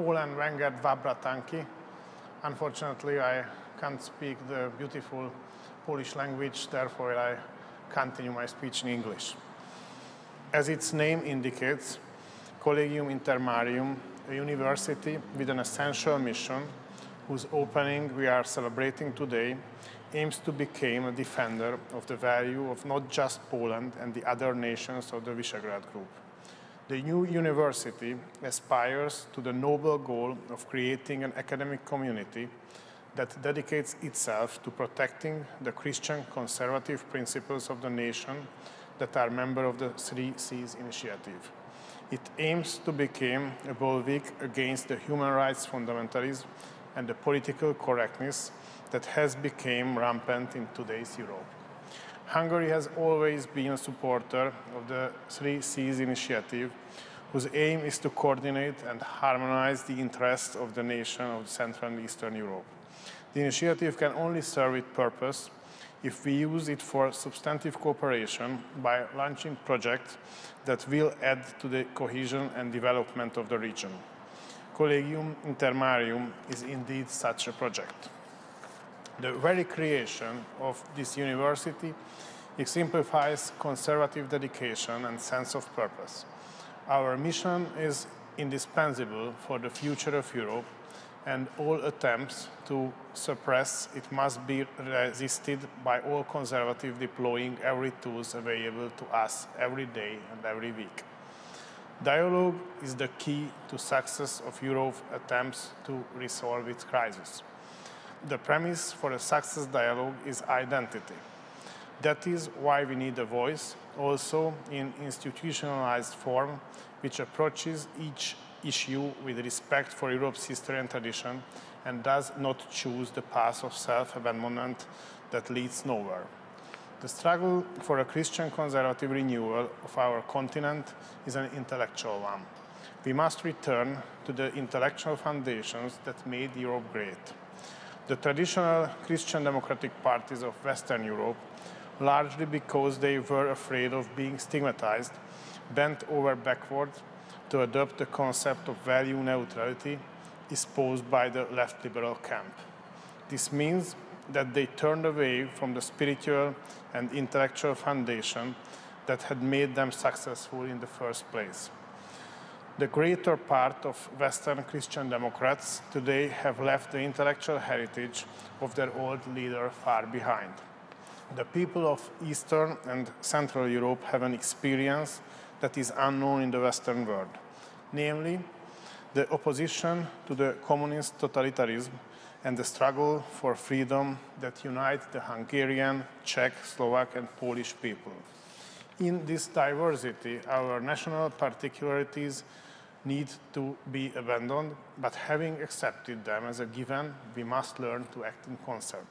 Poland Węgert Wabratanki. Unfortunately, I can't speak the beautiful Polish language, therefore I continue my speech in English. As its name indicates, Collegium Intermarium, a university with an essential mission, whose opening we are celebrating today, aims to become a defender of the value of not just Poland and the other nations of the Visegrad Group. The new university aspires to the noble goal of creating an academic community that dedicates itself to protecting the Christian conservative principles of the nation that are members of the Three Seas Initiative. It aims to become a bulwark against the human rights fundamentalism and the political correctness that has become rampant in today's Europe. Hungary has always been a supporter of the Three Seas Initiative, whose aim is to coordinate and harmonize the interests of the nation of Central and Eastern Europe. The initiative can only serve its purpose if we use it for substantive cooperation by launching projects that will add to the cohesion and development of the region. Collegium Intermarium is indeed such a project. The very creation of this university exemplifies conservative dedication and sense of purpose. Our mission is indispensable for the future of Europe, and all attempts to suppress it must be resisted by all conservatives deploying every tool available to us every day and every week. Dialogue is the key to success of Europe's attempts to resolve its crisis. The premise for a success dialogue is identity. That is why we need a voice, also in institutionalized form, which approaches each issue with respect for Europe's history and tradition and does not choose the path of self-abandonment that leads nowhere. The struggle for a Christian conservative renewal of our continent is an intellectual one. We must return to the intellectual foundations that made Europe great. The traditional Christian democratic parties of Western Europe, largely because they were afraid of being stigmatized, bent over backward to adopt the concept of value neutrality espoused by the left liberal camp. This means that they turned away from the spiritual and intellectual foundation that had made them successful in the first place. The greater part of Western Christian Democrats today have left the intellectual heritage of their old leader far behind. The people of Eastern and Central Europe have an experience that is unknown in the Western world, namely the opposition to the communist totalitarianism and the struggle for freedom that unite the Hungarian, Czech, Slovak, and Polish people. In this diversity, our national particularities need to be abandoned, but having accepted them as a given, we must learn to act in concert.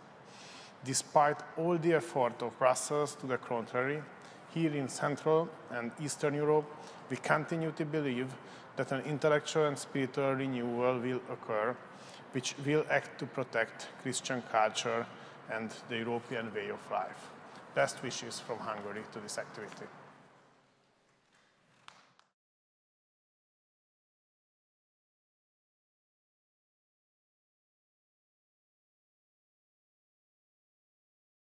Despite all the effort of Brussels to the contrary, here in Central and Eastern Europe, we continue to believe that an intellectual and spiritual renewal will occur, which will act to protect Christian culture and the European way of life. Best wishes from Hungary to this activity.